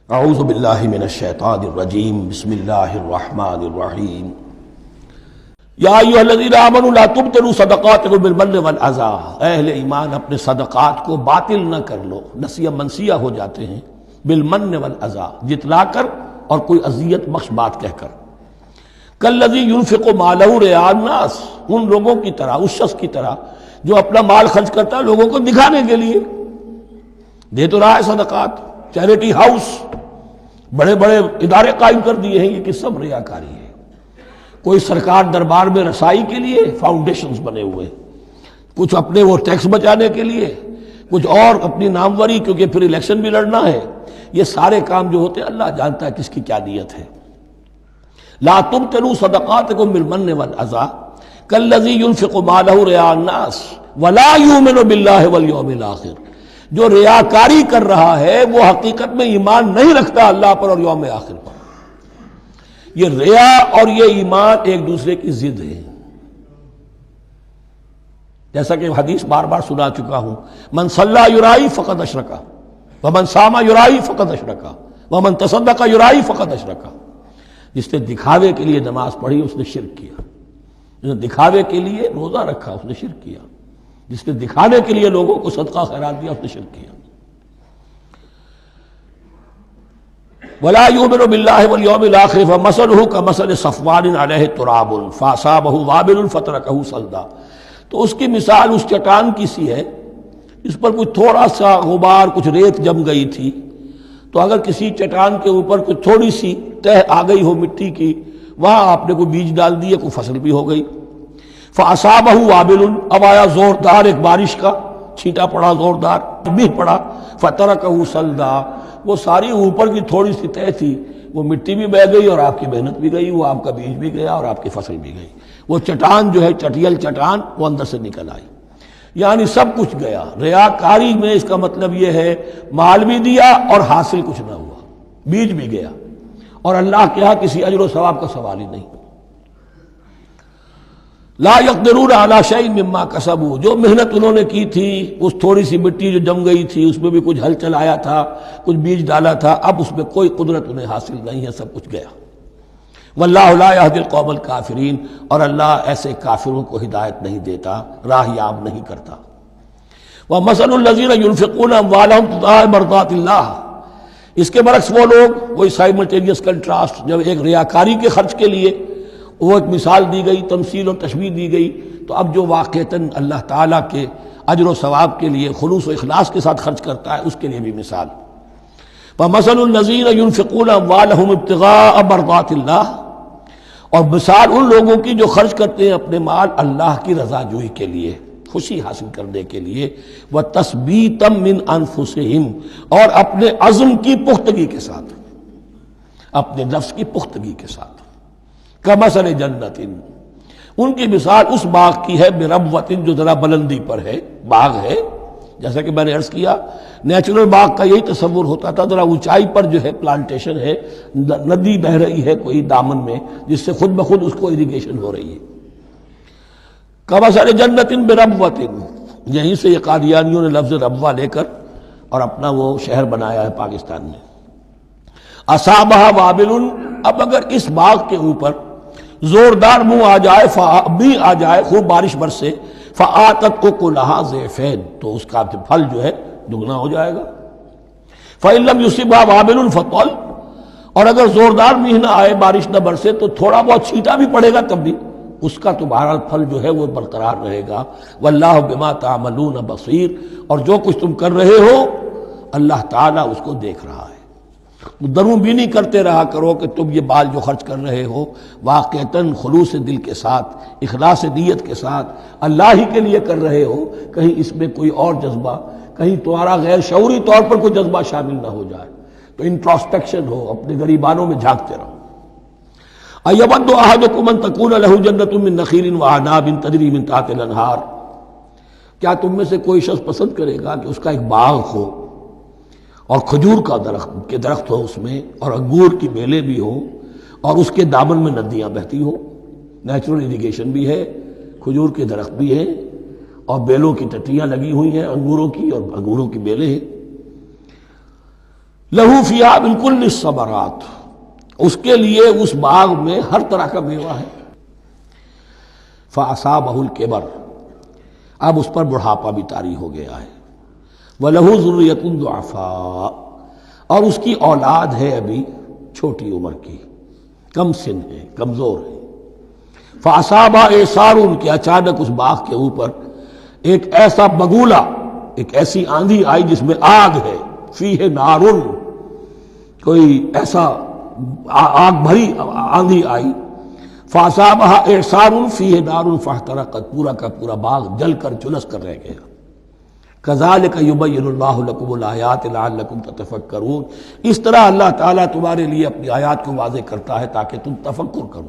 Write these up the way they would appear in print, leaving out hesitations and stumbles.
اعوذ باللہ من الشیطان الرجیم بسم اللہ الرحمن الرحیم یا ایھا الذین آمنوا لا تبطلوا صدقاتکم بالمن والعذی، اے اہل ایمان اپنے صدقات کو باطل نہ کر لو، نسیہ منسیہ ہو جاتے ہیں، بالمن والعذی، جتلا کر اور کوئی اذیت بخش بات کہہ کر، کالذی ينفق مالہ رئاء الناس، ان لوگوں کی طرح، اس شخص کی طرح جو اپنا مال خرچ کرتا ہے لوگوں کو دکھانے کے لیے، دے تو رہا ہے صدقات، چیریٹی ہاؤس، بڑے بڑے ادارے قائم کر دیے ہیں، یہ کہ سب ریاکاری ہے۔ کوئی سرکار دربار میں رسائی کے لیے فاؤنڈیشنز بنے ہوئے، کچھ اپنے وہ ٹیکس بچانے کے لیے، کچھ اور اپنی ناموری، کیونکہ پھر الیکشن بھی لڑنا ہے۔ یہ سارے کام جو ہوتے ہیں اللہ جانتا ہے کس کی کیا نیت ہے۔ لا تبطلوا صدقاتکم بالمن والعذی کالذی ينفق مالہ رئاء الناس ولا یؤمن باللہ والیوم الآخر، جو ریاکاری کر رہا ہے وہ حقیقت میں ایمان نہیں رکھتا اللہ پر اور یوم آخر پر۔ یہ ریا اور یہ ایمان ایک دوسرے کی ضد ہے، جیسا کہ حدیث بار بار سنا چکا ہوں، من صلی یرائی فقد اشرکا ومن صام یرائی فقد اشرکا ومن تصدق یرائی فقد اشرکا۔ جس نے دکھاوے کے لیے نماز پڑھی اس نے شرک کیا، جس نے دکھاوے کے لیے روزہ رکھا اس نے شرک کیا، جس نے دکھانے کے لیے لوگوں کو صدقہ خیرات دیا اس نے شرک کیا۔ وَلَا يُؤْمِنُ بِاللَّهِ وَالْيَوْمِ الْآخِرِ فَمَثَلُهُ كَمَثَلِ صَفْوَانٍ عَلَيْهِ تُرَابٌ فَأَصَابَهُ وَابِلٌ فَتَرَكَهُ صَلْدًا، تو اس کی مثال اس چٹان کی سی ہے، اس پر کوئی تھوڑا سا غبار، کچھ ریت جم گئی تھی، تو اگر کسی چٹان کے اوپر کوئی تھوڑی سی تہ آ گئی ہو مٹی کی، وہاں آپ نے کوئی بیج ڈال دیے، کوئی فصل بھی ہو گئی۔ فَأَصَابَهُ وَابِلٌ، اب آیا زوردار ایک بارش کا چھینٹا پڑا، زوردار بھی پڑا، فَتَرَكَهُ صَلْدًا، وہ ساری اوپر کی تھوڑی سی تہ تھی، وہ مٹی بھی بہہ گئی اور آپ کی محنت بھی گئی، وہ آپ کا بیج بھی گیا اور آپ کی فصل بھی گئی۔ وہ چٹان جو ہے چٹیل چٹان وہ اندر سے نکل آئی، یعنی سب کچھ گیا۔ ریاکاری میں اس کا مطلب یہ ہے مال بھی دیا اور حاصل کچھ نہ ہوا، بیج بھی گیا، اور اللہ کے ہاں کسی اجر و ثواب کا سوال ہی نہیں۔ لا یقدرون علی شیء مما کسبوا، جو محنت انہوں نے کی تھی، اس تھوڑی سی مٹی جو جم گئی تھی اس میں بھی کچھ ہل چلایا تھا، کچھ بیج ڈالا تھا، اب اس میں کوئی قدرت انہیں حاصل نہیں ہے، سب کچھ گیا۔ واللہ لا یہدی القوم الکافرین، اور اللہ ایسے کافروں کو ہدایت نہیں دیتا، راہ یاب نہیں کرتا۔ ومثل الذین ینفقون اموالهم ابتغاء مرضات اللہ، اس کے برعکس وہ لوگ، وہی سائملٹینیس کنٹراسٹ، جب ایک ریاکاری کے خرچ کے لیے وہ ایک مثال دی گئی، تمثیل اور تشبیہ دی گئی، تو اب جو واقعتاً اللہ تعالیٰ کے اجر و ثواب کے لیے خلوص و اخلاص کے ساتھ خرچ کرتا ہے اس کے لیے بھی مثال۔ وَمَثَلُ الَّذِينَ يُنْفِقُونَ أَمْوَالَهُمْ ابْتِغَاءَ مَرْضَاتِ اللَّهِ، اور مثال ان لوگوں کی جو خرچ کرتے ہیں اپنے مال اللہ کی رضا جوئی کے لیے، خوشی حاصل کرنے کے لیے، وَتَثْبِيتًا مِّنْ أَنفُسِهِمْ، اور اپنے عزم کی پختگی کے ساتھ، اپنے نفس کی پختگی کے ساتھ۔ کمثل جنت، ان کی مثال اس باغ کی ہے، بربوۃ، جو ذرا بلندی پر ہے، باغ ہے، جیسا کہ میں نے عرض کیا نیچرل باغ کا یہی تصور ہوتا تھا، ذرا اونچائی پر جو ہے پلانٹیشن ہے، ندی بہہ رہی ہے کوئی دامن میں جس سے خود بخود اس کو اریگیشن ہو رہی ہے۔ کمثل جنت بربوۃ، یہیں سے یہ قادیانیوں نے لفظ ربوہ لے کر اور اپنا وہ شہر بنایا ہے پاکستان میں۔ اصابہ وابل، اب اگر اس باغ کے اوپر زوردار منہ آ جائے، بھی آ جائے، خوب بارش برسے، فآتت اکلھا ضعفین، تو اس کا پھل جو ہے دگنا ہو جائے گا۔ فإن لم یصبھا وابل فطل، اور اگر زوردار میںہ نہ آئے، بارش نہ برسے، تو تھوڑا بہت چھینٹا بھی پڑے گا تب بھی اس کا تو بہرحال پھل جو ہے وہ برقرار رہے گا۔ واللہ بما تعملون بصیر، اور جو کچھ تم کر رہے ہو اللہ تعالیٰ اس کو دیکھ رہا ہے۔ دروں بینی کرتے رہا کرو کہ تم یہ مال جو خرچ کر رہے ہو واقعتاً خلوص دل کے ساتھ، اخلاص نیت کے ساتھ اللہ ہی کے لیے کر رہے ہو، کہیں اس میں کوئی اور جذبہ، کہیں تمہارا غیر شعوری طور پر کوئی جذبہ شامل نہ ہو جائے، تو انٹراسپیکشن ہو، اپنے غریبانوں میں جھانکتے رہو۔ ایود احدکم ان تکون لہ جنۃ من نخیل وعناب تجری من تحتہا الانہار، کیا تم میں سے کوئی شخص پسند کرے گا کہ اس کا ایک باغ ہو اور کھجور کا درخت ہو اس میں، اور انگور کی بیلیں بھی ہوں، اور اس کے دامن میں ندیاں بہتی ہوں، نیچرل اریگیشن بھی ہے، کھجور کے درخت بھی ہیں، اور بیلوں کی ٹٹیاں لگی ہوئی ہیں انگوروں کی، اور انگوروں کی بیلیں ہیں۔ لہو فیہا من کل الثمرات، اس کے لیے اس باغ میں ہر طرح کا میوہ ہے۔ فاصابہ الکبر، اب اس پر بڑھاپا بھی طاری ہو گیا ہے۔ وَلَهُ ذُرِّيَّةٌ ضُعَفَاء، اور اس کی اولاد ہے ابھی چھوٹی عمر کی، کم سن ہے، کمزور ہے۔ فاصابہ اعصار، کہ اچانک اس باغ کے اوپر ایک ایسا بگولا، ایک ایسی آندھی آئی جس میں آگ ہے، فیہ نارن، کوئی ایسا آگ بھری آندھی آئی۔ فاصابہ اعصار فیہ نار فاحترقت، پورا کا پورا باغ جل کر جلس کر رہ گیا۔ کذالک یبین اللہ لکم الآیات لعلکم تتفکرون، اس طرح اللہ تعالیٰ تمہارے لیے اپنی آیات کو واضح کرتا ہے تاکہ تم تفکر کرو۔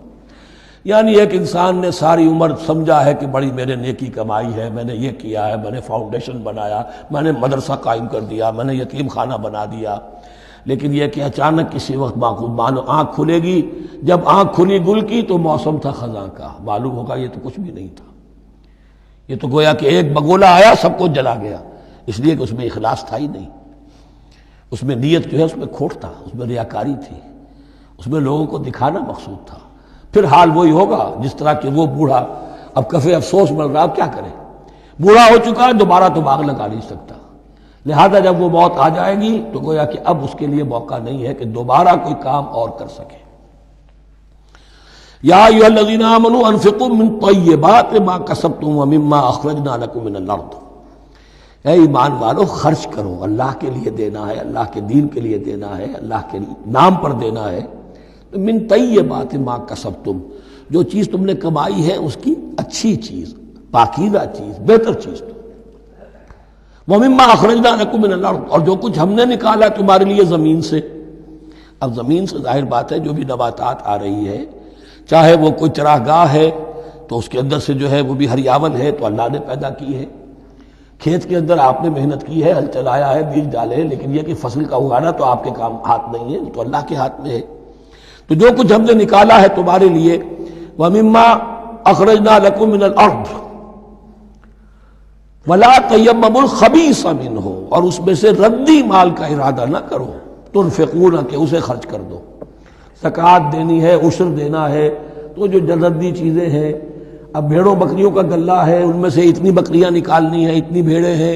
یعنی ایک انسان نے ساری عمر سمجھا ہے کہ بڑی میرے نیکی کمائی ہے، میں نے یہ کیا ہے، میں نے فاؤنڈیشن بنایا، میں نے مدرسہ قائم کر دیا، میں نے یتیم خانہ بنا دیا، لیکن یہ کہ اچانک کسی وقت مانو آنکھ کھلے گی، جب آنکھ کھلی گل کی تو موسم تھا خزاں کا، معلوم ہوگا یہ تو کچھ بھی نہیں تھا، یہ تو گویا کہ ایک بگولا آیا سب کو جلا گیا، اس لیے کہ اس میں اخلاص تھا ہی نہیں، اس میں نیت جو ہے اس میں کھوٹ تھا، اس میں ریاکاری تھی، اس میں لوگوں کو دکھانا مقصود تھا۔ پھر حال وہی ہوگا جس طرح کہ وہ بوڑھا اب کفے افسوس مل رہا، اب کیا کرے، بوڑھا ہو چکا ہے، دوبارہ تو باغ لگا نہیں سکتا، لہذا جب وہ موت آ جائے گی تو گویا کہ اب اس کے لیے موقع نہیں ہے کہ دوبارہ کوئی کام اور کر سکے۔ یا ایھا الذین آمنوا انفقوا من طیبات ما کسبتم ومما اخرجنا لکم من الارض، اے ایمان والو خرچ کرو، اللہ کے لیے دینا ہے، اللہ کے دین کے لیے دینا ہے، اللہ کے نام پر دینا ہے۔ من طیبات ما کسبتم، جو چیز تم نے کمائی ہے اس کی اچھی چیز، پاکیزہ چیز، بہتر چیز۔ وَمِمَّا أَخْرَجْنَا لَكُم مِّنَ الْأَرْضِ، اور جو کچھ ہم نے نکالا تمہارے لیے زمین سے۔ اب زمین سے ظاہر بات ہے جو بھی نباتات آ رہی ہے، چاہے وہ کوئی چراہ گاہ ہے تو اس کے اندر سے جو ہے وہ بھی ہریاول ہے تو اللہ نے پیدا کی ہے، کھیت کے اندر آپ نے محنت کی ہے، ہل چلایا ہے، بیج ڈالے ہیں، لیکن یہ کہ فصل کا اگانا تو آپ کے کام ہاتھ نہیں ہے، تو اللہ کے ہاتھ میں ہے۔ تو جو کچھ ہم نے نکالا ہے تمہارے لیے، وَمِمَّا أَخْرَجْنَا لَكُم مِّنَ الْأَرْضِ وَلَا تَيَمَّمُوا الْخَبِيثَ مِنْهُ، اور اس میں سے ردی مال کا ارادہ نہ کرو، تنفقون، کہ اسے خرچ کر دو، زکوٰۃ دینی ہے، عشر دینا ہے، تو جو ردی چیزیں ہیں، اب بھیڑوں بکریوں کا غلہ ہے، ان میں سے اتنی بکریاں نکالنی ہیں، اتنی بھیڑیں ہیں،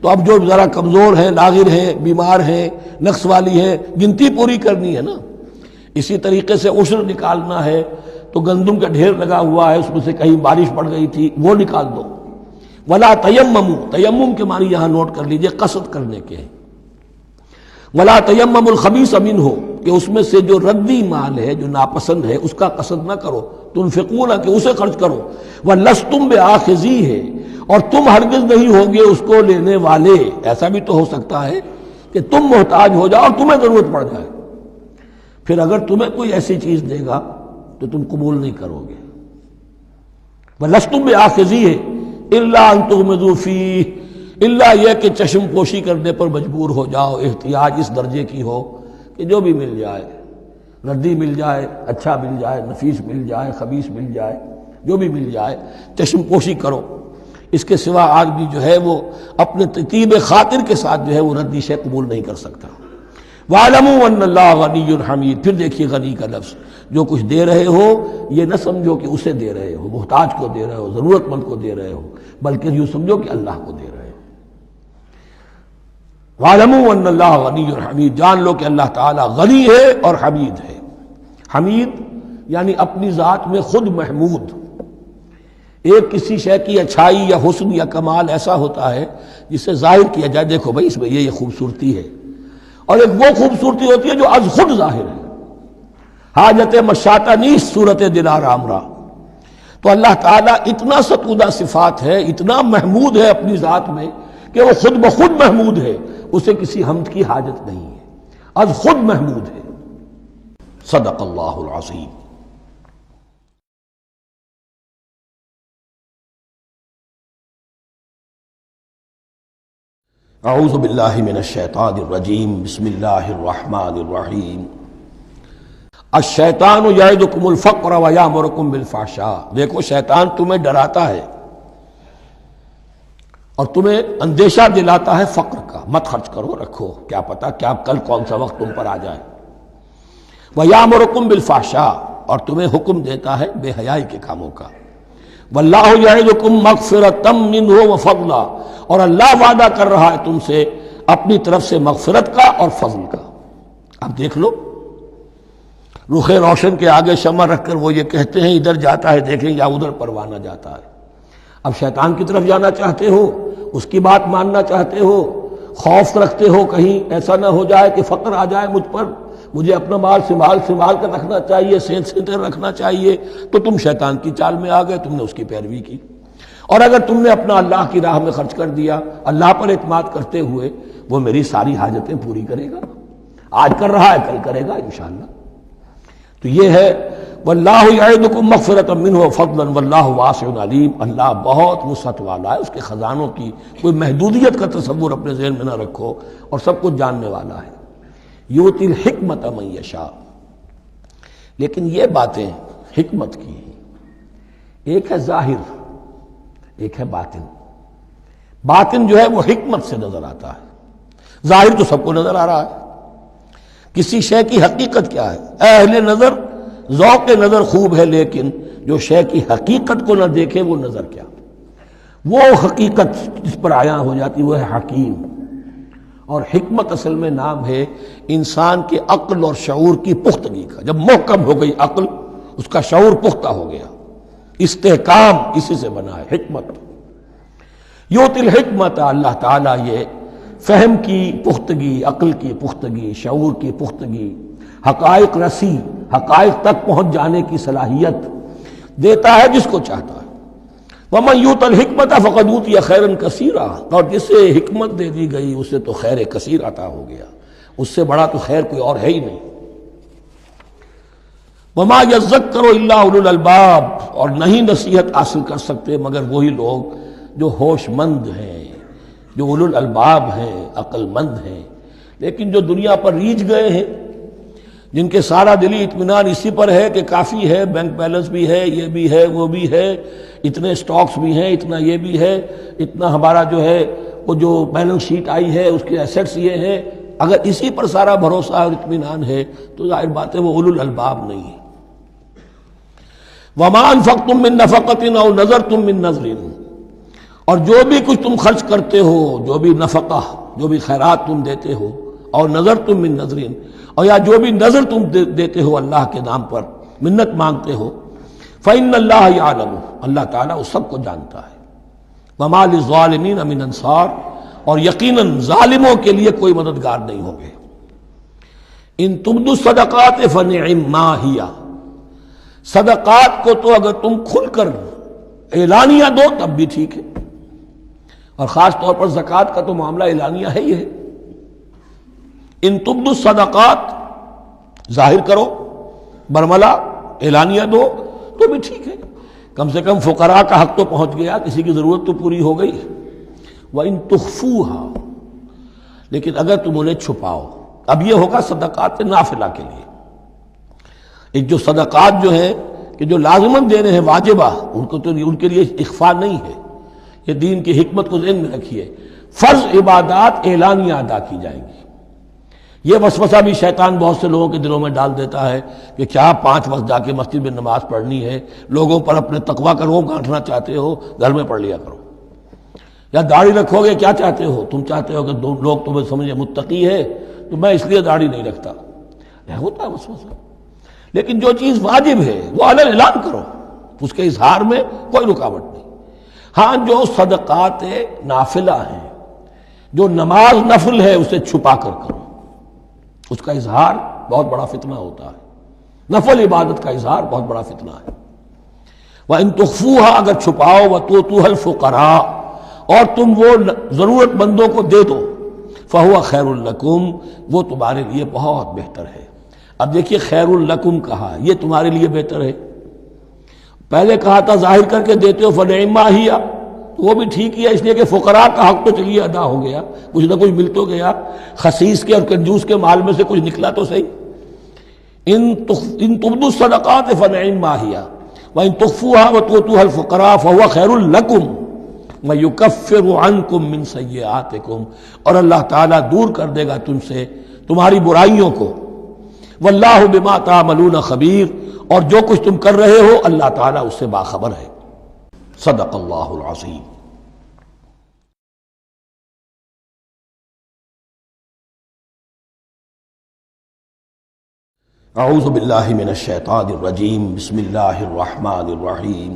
تو اب جو ذرا کمزور ہیں، لاغر ہیں، بیمار ہیں، نقص والی ہیں، گنتی پوری کرنی ہے نا۔ اسی طریقے سے عشر نکالنا ہے تو گندم کا ڈھیر لگا ہوا ہے، اس میں سے کہیں بارش پڑ گئی تھی، وہ نکال دو۔ ولا تیمموا، تیمم کے معنی یہاں نوٹ کر لیجئے قصد کرنے کے ہیں۔ ولا تیمموا الخبیث منہ، کہ اس میں سے جو ردی مال ہے، جو ناپسند ہے، اس کا قصد نہ کرو، تنفقون، کہ اسے خرچ کرو، ولستم بآخذیہ، اور تم ہرگز نہیں ہوگے اس کو لینے والے۔ ایسا بھی تو ہو سکتا ہے کہ تم محتاج ہو جاؤ اور تمہیں ضرورت پڑ جائے، پھر اگر تمہیں کوئی ایسی چیز دے گا تو تم قبول نہیں کرو گے۔ وَلَسْتُمْ بِآخِذِيهِ إِلَّا أَن تُغْمِضُوا فِيهِ، اللہ یہ کہ چشم پوشی کرنے پر مجبور ہو جاؤ، احتیاج اس درجے کی ہو کہ جو بھی مل جائے، ردی مل جائے، اچھا مل جائے، نفیس مل جائے، خبیث مل جائے، جو بھی مل جائے چشم پوشی کرو۔ اس کے سوا آدمی جو ہے وہ اپنے طیب خاطر کے ساتھ جو ہے وہ ردی شے قبول نہیں کر سکتا۔ وَاعْلَمُوا أَنَّ اللَّهَ غَنِيٌّ حَمِيدٌ، پھر دیکھیے غنی کا لفظ، جو کچھ دے رہے ہو یہ نہ سمجھو کہ اسے دے رہے ہو، محتاج کو دے رہے ہو، ضرورت مند کو دے رہے ہو، بلکہ یوں سمجھو کہ اللہ کو دے رہے ہو۔ وَاعْلَمُوا أَنَّ اللَّهَ غَنِيٌّ حَمِيدٌ، جان لو کہ اللہ تعالیٰ غنی ہے اور حمید ہے۔ حمید یعنی اپنی ذات میں خود محمود۔ ایک کسی شے کی اچھائی یا حسن یا کمال ایسا ہوتا ہے جسے ظاہر کیا جائے، دیکھو بھائی اس میں یہ خوبصورتی ہے، اور ایک وہ خوبصورتی ہوتی ہے جو از خود ظاہر ہے۔ حاجت مشاطہ نیست صورت دل آرام را، تو اللہ تعالیٰ اتنا ستودہ صفات ہے، اتنا محمود ہے اپنی ذات میں کہ وہ خود بخود محمود ہے، اسے کسی حمد کی حاجت نہیں ہے، از خود محمود ہے۔ صدق اللہ العظیم۔ اعوذ باللہ من الشیطان الرجیم، بسم اللہ الرحمن الرحیم۔ الشیطان یعدکم الفقر ویامرکم بالفحشاء، دیکھو شیطان تمہیں ڈراتا ہے اور تمہیں اندیشہ دلاتا ہے فقر کا، مت خرچ کرو، رکھو، کیا پتا کیا کل کون سا وقت تم پر آ جائے۔ وَيَأْمُرُكُم بِالْفَحْشَاءِ، اور تمہیں حکم دیتا ہے بے حیائی کے کاموں کا۔ وَاللَّهُ يَعِدُكُم مَّغْفِرَةً مِّنْهُ وَفَضْلًا، اور اللہ وعدہ کر رہا ہے تم سے اپنی طرف سے مغفرت کا اور فضل کا۔ اب دیکھ لو، رخ روشن کے آگے شمع رکھ کر وہ یہ کہتے ہیں ادھر جاتا ہے دیکھیں یا ادھر پروانہ جاتا ہے۔ اب شیطان کی طرف جانا چاہتے ہو، اس کی بات ماننا چاہتے ہو، خوف رکھتے ہو کہیں ایسا نہ ہو جائے کہ فقر آ جائے مجھ پر، مجھے اپنا مال سنبھال کر رکھنا چاہیے، صحت رکھنا چاہیے، تو تم شیطان کی چال میں آ گئے، تم نے اس کی پیروی کی۔ اور اگر تم نے اپنا اللہ کی راہ میں خرچ کر دیا، اللہ پر اعتماد کرتے ہوئے، وہ میری ساری حاجتیں پوری کرے گا، آج کر رہا ہے کل کرے گا انشاءاللہ۔ تو یہ ہے واللہ یعدکم مغفرۃ منہ وفضلا واللہ واسع علیم، اللہ بہت وسعت والا ہے، اس کے خزانوں کی کوئی محدودیت کا تصور اپنے ذہن میں نہ رکھو، اور سب کچھ جاننے والا ہے۔ یؤتی الحکمۃ من یشاء، لیکن یہ باتیں حکمت کی ہیں، ایک ہے ظاہر ایک ہے باطن۔ باطن جو ہے وہ حکمت سے نظر آتا ہے، ظاہر تو سب کو نظر آ رہا ہے۔ کسی شے کی حقیقت کیا ہے؟ اہل نظر ذوق نظر خوب ہے، لیکن جو شے کی حقیقت کو نہ دیکھے وہ نظر کیا؟ وہ حقیقت جس پر عیاں ہو جاتی وہ ہے حکیم۔ اور حکمت اصل میں نام ہے انسان کے عقل اور شعور کی پختگی کا۔ جب محکم ہو گئی عقل، اس کا شعور پختہ ہو گیا، استحکام اسی سے بنا ہے حکمت۔ یؤتی الحکمت، اللہ تعالیٰ یہ فہم کی پختگی، عقل کی پختگی، شعور کی پختگی، حقائق رسی، حقائق تک پہنچ جانے کی صلاحیت دیتا ہے جس کو چاہتا ہے۔ وَمَن یُؤْتَ الْحِکْمَةَ فَقَدْ أُوتِیَ خَیْرًا کَثِیرًا، اور جسے حکمت دے دی گئی اسے تو خیر کثیر عطا ہو گیا، اس سے بڑا تو خیر کوئی اور ہے ہی نہیں۔ وَمَا يَذَّكَّرُ إِلَّا أُولُو الْأَلْبَابِ، اور نہیں نصیحت حاصل کر سکتے مگر وہی لوگ جو ہوش مند ہیں، جو اولو الالباب ہیں، عقل مند ہیں۔ لیکن جو دنیا پر ریجھ گئے ہیں، جن کے سارا دلی اطمینان اسی پر ہے کہ کافی ہے، بینک بیلنس بھی ہے، یہ بھی ہے، وہ بھی ہے، اتنے سٹاکس بھی ہیں، اتنا یہ بھی ہے، اتنا ہمارا جو ہے وہ جو بیلنس شیٹ آئی ہے اس کے ایسٹس یہ ہیں، اگر اسی پر سارا بھروسہ اور اطمینان ہے تو ظاہر بات ہے وہ اولو الالباب نہیں ہے۔ وَمَا أَنفَقْتُم مِّن نَفَقَةٍ أَوْ نَذَرْتُم مِّن نَذْرٍ، اور جو بھی کچھ تم خرچ کرتے ہو، جو بھی نفقہ، جو بھی خیرات تم دیتے ہو، اور نظر تم من نظرین، اور یا جو بھی نظر تم دیتے ہو اللہ کے نام پر، منت مانگتے ہو، فإن اللہ یعلم، اللہ تعالیٰ اس سب کو جانتا ہے۔ وما للظالمین من انصار، اور یقیناً ظالموں کے لیے کوئی مددگار نہیں ہوں گے۔ ان تبدوا الصدقات فنعما ہی، صدقات کو تو اگر تم کھل کر اعلانیہ دو تب بھی ٹھیک ہے، اور خاص طور پر زکوٰۃ کا تو معاملہ اعلانیہ ہے ہی ہے۔ ان تبدوا الصدقات، ظاہر کرو، برملا اعلانیہ دو تو بھی ٹھیک ہے، کم سے کم فقراء کا حق تو پہنچ گیا، کسی کی ضرورت تو پوری ہو گئی۔ وَإِن تُخْفُوهَا، لیکن اگر تم انہیں چھپاؤ، اب یہ ہوگا صدقات نافلہ کے لیے۔ ایک جو صدقات جو ہیں کہ جو لازماً دینے ہیں واجبہ، ان کو تو ان کے لیے اخفاء نہیں ہے، یہ دین کی حکمت کو ذہن میں رکھیے۔ فرض عبادات اعلانیہ ادا کی جائیں گی۔ یہ وسوسہ بھی شیطان بہت سے لوگوں کے دلوں میں ڈال دیتا ہے کہ کیا 5 وقت جا کے مسجد میں نماز پڑھنی ہے، لوگوں پر اپنے تقویٰ کا روب گانٹھنا چاہتے ہو، گھر میں پڑھ لیا کرو۔ یا داڑھی رکھو گے، کیا چاہتے ہو؟ تم چاہتے ہو کہ لوگ تمہیں سمجھے متقی ہے تو میں اس لیے داڑھی نہیں رکھتا، ہوتا ہے وسوسہ۔ لیکن جو چیز واجب ہے وہ علی اعلان کرو، اس کے اظہار میں کوئی رکاوٹ نہیں۔ ہاں جو صدقات نافلہ ہیں، جو نماز نفل ہے، اسے چھپا کر کرو، اس کا اظہار بہت بڑا فتنہ ہوتا ہے، نفل عبادت کا اظہار بہت بڑا فتنہ ہے۔ وَإِن تُخْفُوهَا، اگر چھپاؤ، وَتُؤْتُوهَا الْفُقَرَاءَ، اور تم وہ ضرورت مندوں کو دے دو، فَهُوَ خَيْرٌ لَكُمْ، وہ تمہارے لیے بہت بہتر ہے۔ اب دیکھیے خیر لکم کہا، یہ تمہارے لیے بہتر ہے۔ پہلے کہا تھا ظاہر کر کے دیتے ہو فنعما ہی، وہ بھی ٹھیک ہی ہے، اس لیے کہ فقراء کا حق تو چلیے ادا ہو گیا، کچھ نہ کچھ مل تو گیا، خسیس کے اور کنجوس کے مال میں سے کچھ نکلا تو صحیح۔ ان تبدوا الصدقات فنعما ہی وان تخفوها وتؤتوها الفقراء فهو خیر لکم، وَيُكَفِّرُ عَنْكُم مِّن سَيِّئَاتِكُم، اور اللہ تعالیٰ دور کر دے گا تم سے تمہاری برائیوں کو، وَاللَّهُ بِمَا تَعْمَلُونَ خَبِيرٌ، اور جو کچھ تم کر رہے ہو اللہ تعالیٰ اس سے باخبر ہے۔ صدق اللہ العظیم۔ اعوذ باللہ من الشیطان الرجیم، بسم اللہ الرحمن الرحیم۔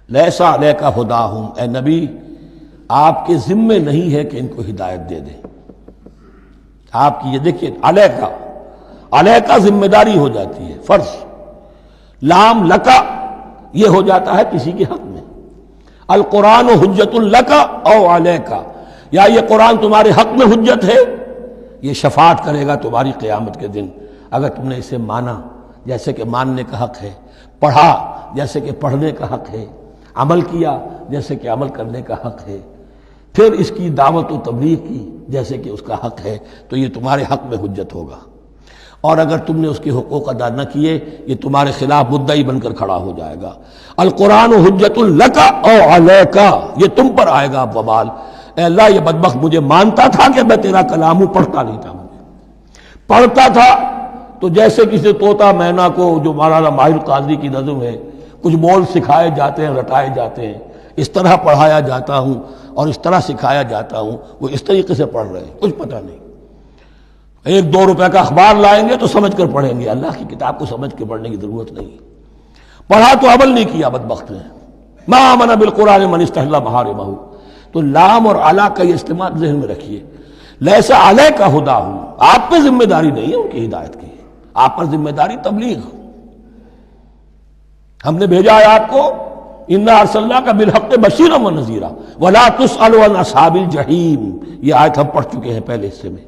لیس علیک ھداھم، اے نبی آپ کے ذمے نہیں ہے کہ ان کو ہدایت دے دیں۔ آپ کی یہ دیکھیے علیکا ذمہ داری ہو جاتی ہے، فرض۔ لام لکا یہ ہو جاتا ہے کسی کے حق میں۔ القرآن حجت لکا او علیکا، یا یہ قرآن تمہارے حق میں حجت ہے، یہ شفاعت کرے گا تمہاری قیامت کے دن اگر تم نے اسے مانا جیسے کہ ماننے کا حق ہے، پڑھا جیسے کہ پڑھنے کا حق ہے، عمل کیا جیسے کہ عمل کرنے کا حق ہے، پھر اس کی دعوت و تبلیغ کی جیسے کہ اس کا حق ہے، تو یہ تمہارے حق میں حجت ہوگا۔ اور اگر تم نے اس کے حقوق ادا نہ کیے یہ تمہارے خلاف مدعی بن کر کھڑا ہو جائے گا۔ القرآن حجت لک او علیک، یہ تم پر آئے گا وبال۔ اے اللہ یہ بدبخت مجھے مانتا تھا کہ میں تیرا کلام ہوں، پڑھتا نہیں تھا، مجھے پڑھتا تھا تو جیسے کسی طوطا مینا کو، جو مولانا ماہر قاضی کی نظم ہے، کچھ بول سکھائے جاتے ہیں، رٹائے جاتے ہیں، اس طرح پڑھایا جاتا ہوں اور اس طرح سکھایا جاتا ہوں، وہ اس طریقے سے پڑھ رہے ہیں، کچھ پتہ نہیں۔ 1-2 روپے کا اخبار لائیں گے تو سمجھ کر پڑھیں گے، اللہ کی کتاب کو سمجھ کے پڑھنے کی ضرورت نہیں۔ پڑھا تو عمل نہیں کیا بدبخت نے۔ ما آمن بالقرآن من استحل محارمہ، تو لام اور علا کا یہ استعمال ذہن میں رکھیے۔ لیس علیک ھداھم، آپ پہ ذمہ داری نہیں ہے ان کی ہدایت کی، آپ پر ذمہ داری تبلیغ۔ ہم نے بھیجا ہے آپ کو، انا ارسلناک بالحق بشیرا ونذیرا ولا تسأل عن اصحاب الجحیم، یہ آیت ہم پڑھ چکے ہیں پہلے حصے میں۔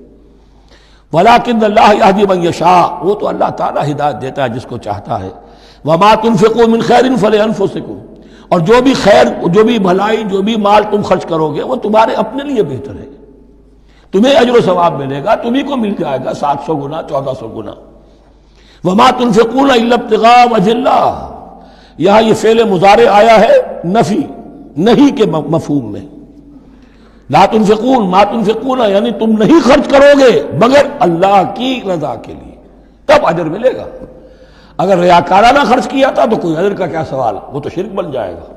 ولیکن اللہ یہدی من یشاء، وہ تو اللہ تعالیٰ ہدایت دیتا ہے جس کو چاہتا ہے۔ وما تنفقوا من خیر فلانفسکم، اور جو بھی خیر، جو بھی بھلائی، جو بھی مال تم خرچ کرو گے وہ تمہارے اپنے لیے بہتر ہے، تمہیں اجر و ثواب ملے گا، تمہیں کو مل جائے گا 700 گنا 1400 گنا۔ وما تنفقون الا ابتغاء وجہ اللہ، یہاں یہ فعل مضارع آیا ہے نفی نہیں کے مفہوم میں۔ لا تنفقون، ما تنفقون یعنی تم نہیں خرچ کرو گے مگر اللہ کی رضا کے لیے، تب اجر ملے گا۔ اگر ریاکارانہ خرچ کیا تھا تو کوئی اجر کا کیا سوال، وہ تو شرک بن جائے گا۔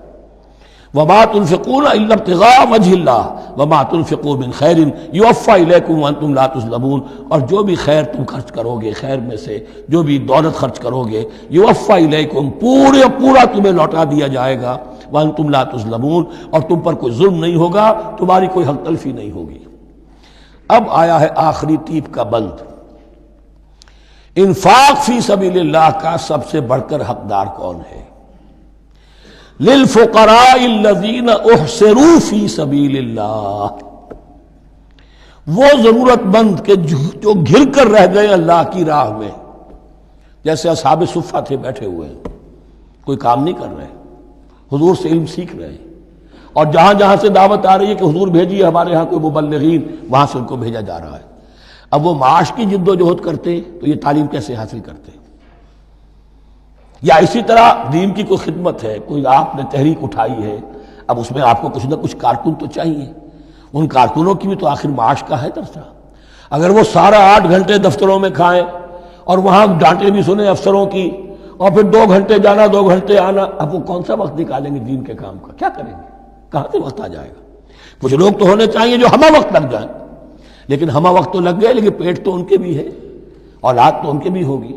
وما تنفقون الا ابتغاء وجہ اللہ وما تنفقوا من خیر یوفی الیکم وانتم لا تظلمون، اور جو بھی خیر تم خرچ کرو گے، خیر میں سے جو بھی دولت خرچ کرو گے، یوفی الیکم پورا تمہیں لوٹا دیا جائے گا، وانتم لا تظلمون، اور تم پر کوئی ظلم نہیں ہوگا، تمہاری کوئی حق تلفی نہیں ہوگی۔ اب آیا ہے آخری ٹیپ کا بند۔ انفاق فی سبیل اللہ کا سب سے بڑھ کر حقدار کون ہے؟ للفقراء الذین احصروا فی سبیل اللہ، وہ ضرورت مند کہ جو گھر کر رہ گئے اللہ کی راہ میں، جیسے اصحاب صفہ تھے بیٹھے ہوئے ہیں، کوئی کام نہیں کر رہے، حضور سے علم سیکھ رہے ہیں، اور جہاں جہاں سے دعوت آ رہی ہے کہ حضور بھیجیے ہمارے ہاں کوئی مبلغین، وہاں سے ان کو بھیجا جا رہا ہے۔ اب وہ معاش کی جد و جہد کرتے تو یہ تعلیم کیسے حاصل کرتے؟ یا اسی طرح دین کی کوئی خدمت ہے، کوئی آپ نے تحریک اٹھائی ہے، اب اس میں آپ کو کچھ نہ کچھ کارکن تو چاہیے، ان کارکنوں کی بھی تو آخر معاش کا ہے درجہ۔ اگر وہ سارا 8 گھنٹے دفتروں میں کھائیں اور وہاں ڈانٹیں بھی سنیں افسروں کی، اور پھر 2 گھنٹے جانا 2 گھنٹے آنا، اب وہ کون سا وقت نکالیں گے دین کے کام کا؟ کیا کریں گے؟ کہاں سے وقت آ جائے گا؟ کچھ لوگ تو ہونے چاہیے جو ہمہ وقت لگ جائیں، لیکن ہمہ وقت تو لگ گئے، لیکن پیٹ تو ان کے بھی ہے، اولاد تو ان کے بھی ہوگی۔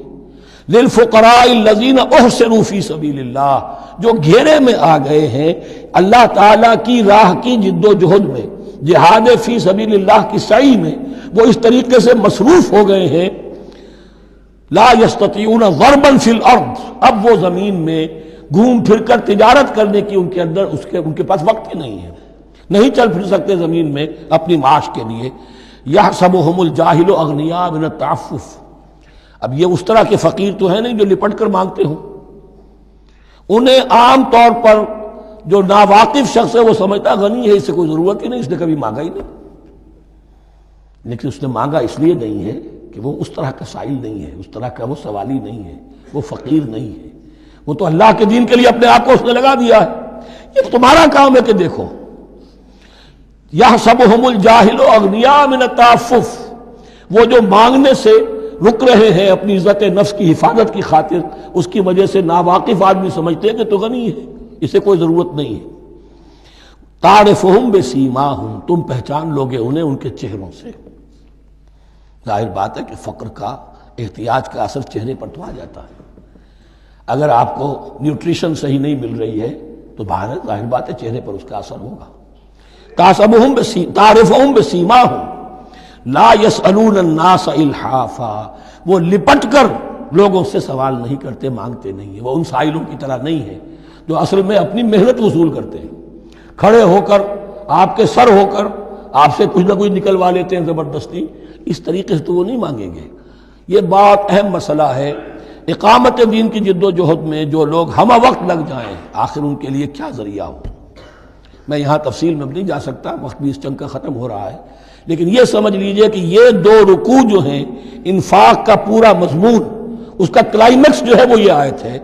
للفقراء الذین احصروا فی سبیل اللہ، جو گھیرے میں آ گئے ہیں اللہ تعالیٰ کی راہ کی جد و جہد میں، جہاد فی سبیل اللہ کی سعی میں، وہ اس طریقے سے مصروف ہو گئے ہیں، لا یستطیعون ضربا فی الارض، اب وہ زمین میں گھوم پھر کر تجارت کرنے کی ان کے اندر ان کے پاس وقت ہی نہیں ہے، نہیں چل پھر سکتے زمین میں اپنی معاش کے لیے۔ یحسبهم الجاہل اغنیاء من التعفف، اب یہ اس طرح کے فقیر تو ہیں نہیں جو لپٹ کر مانگتے ہوں، انہیں عام طور پر جو ناواقف شخص ہے وہ سمجھتا غنی ہے، اس سے کوئی ضرورت ہی نہیں، اس نے کبھی مانگا ہی نہیں، لیکن اس نے مانگا اس لیے نہیں ہے کہ وہ اس طرح کا سائل نہیں ہے، اس طرح کا وہ سوالی نہیں ہے، وہ فقیر نہیں ہے، وہ تو اللہ کے دین کے لیے اپنے آپ کو اس نے لگا دیا ہے۔ یہ تمہارا کام ہے کہ دیکھو. یحسبہم الجاہل اغنیاء من التعفف، وہ جو مانگنے سے رک رہے ہیں اپنی عزت نفس کی حفاظت کی خاطر، اس کی وجہ سے ناواقف آدمی سمجھتے ہیں کہ تو غنی ہے، اسے کوئی ضرورت نہیں ہے. تعرفہم بسیماہم، تم پہچان لوگے انہیں ان کے چہروں سے. ظاہر بات ہے کہ فقر کا، احتیاج کا اثر چہرے پر تو آ جاتا ہے. اگر آپ کو نیوٹریشن صحیح نہیں مل رہی ہے تو باہر ظاہر بات ہے چہرے پر اس کا اثر ہوگا. تعرفہم بسیماہم لا یسألون الناس الحافا، وہ لپٹ کر لوگوں سے سوال نہیں کرتے، مانگتے نہیں ہیں. وہ ان سائلوں کی طرح نہیں ہے جو اصل میں اپنی محنت وصول کرتے ہیں، کھڑے ہو کر آپ کے سر ہو کر آپ سے کچھ نہ کچھ نکلوا لیتے ہیں زبردستی. اس طریقے سے تو وہ نہیں مانگیں گے. یہ بہت اہم مسئلہ ہے. اقامت دین کی جد و جہد میں جو لوگ ہمہ وقت لگ جائیں، آخر ان کے لیے کیا ذریعہ ہو. میں یہاں تفصیل میں نہیں جا سکتا، وقت بھی اس چنگ کا ختم ہو رہا ہے، لیکن یہ سمجھ لیجئے کہ یہ دو رکوع جو ہیں، انفاق کا پورا مضمون، اس کا کلائمیکس جو ہے وہ یہ آیت ہے،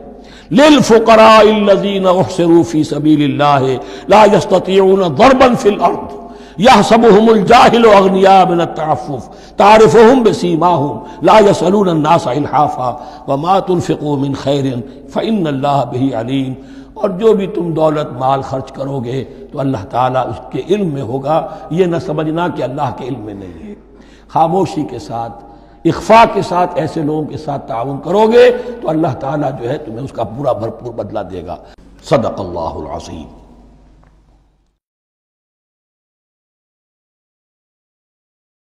للفقراء الذین احصروا فی سبیل اللہ لا یستطیعون ضربا فی الارض یحسبہم الجاہل اغنیاء من التعفف تعرفہم بسیماہم لا یسألون الناس الحافا وما تنفقوا من خیر فإن اللہ بہ علیم. اور جو بھی تم دولت مال خرچ کرو گے تو اللہ تعالیٰ اس کے علم میں ہوگا. یہ نہ سمجھنا کہ اللہ کے علم میں نہیں ہے. خاموشی کے ساتھ، اخفاء کے ساتھ ایسے لوگوں کے ساتھ تعاون کرو گے تو اللہ تعالیٰ جو ہے تمہیں اس کا پورا بھرپور بدلہ دے گا. صدق اللہ العظیم.